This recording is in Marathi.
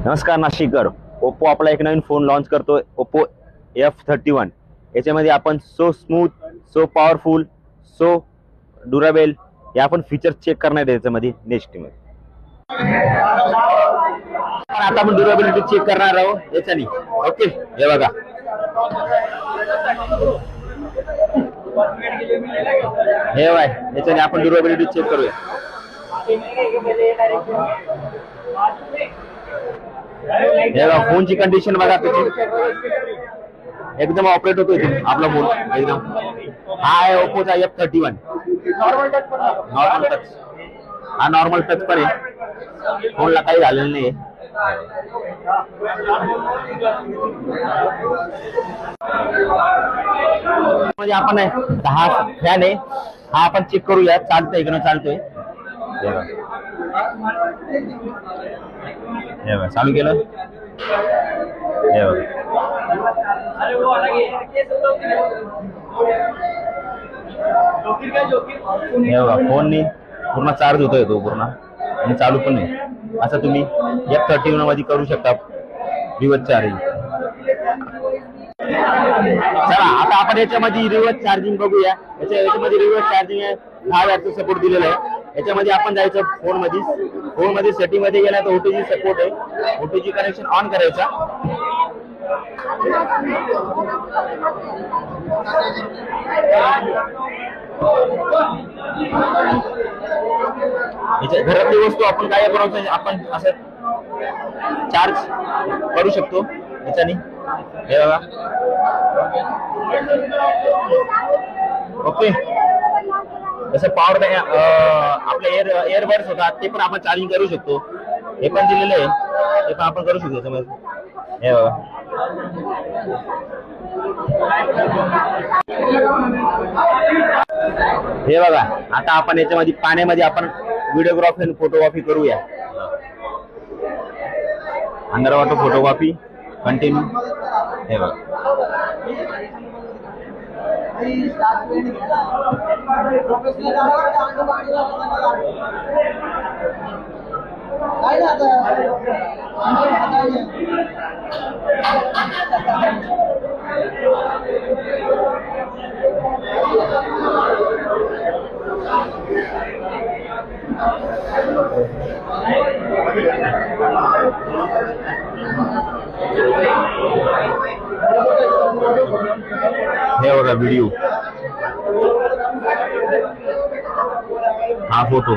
नमस्कार नाशिककर. ओप्पो आपला एक नवीन फोन लॉन्च करतोय, ओप्पो F31. याच्यामध्ये आपण so smooth, so powerful, so durable या आपण फीचर्स चेक करणार आहे याच्यामध्ये नेक्स्ट मध्ये. आता आपण ड्युरेबिलिटी चेक करणार आहोत याच्यानी. ओके, हे बघा, हे बाय याच्याने आपण ड्युरेबिलिटी चेक करूया. फोनची कंडिशन बघा, एकदम ऑपरेट होतोय आपला फोन एकदम. हा आहे ओप्पोचा F31 नॉर्मल टच. हा नॉर्मल टच पण आहे, फोनला काही झालेलं नाही. म्हणजे आपण 10 फॅन आहे, हा आपण चेक करूया. चालतोय की नाही चालतोय. चालू केलं, फोन पूर्ण चार्ज होतोय तो पूर्ण आणि चालू पण नाही. असं तुम्ही F31 मध्ये करू शकता रिव्हर्स चार्जिंग. चला आता आपण याच्यामध्ये रिव्हर्स चार्जिंग बघूया. याच्यामध्ये रिव्हर्स चार्जिंग आहे, 10 वॅटचा सपोर्ट दिलेला आहे. याच्यामध्ये आपण जायचं फोन मध्ये सेटिंग मध्ये गेला तर OTG सपोर्ट आहे. OTG कनेक्शन ऑन करायचा. घरातली वस्तू आपण काय करू, आपण असं चार्ज करू शकतो याच्याने. हे बघा, ओके. जसं पॉवर बँक आपले एअरबड्स होतात ते पण आपण चार्जिंग करू शकतो. हे पण दिलेलं आहे, हे पण आपण करू शकतो याच्यामध्ये. हे बघा, हे बघा. आता आपण याच्यामध्ये पाण्यामध्ये आपण व्हिडिओग्राफी आणि फोटोग्राफी करूया. Under water photography continue. हे बघा, हे बघा व्हिडिओ, हा फोटो.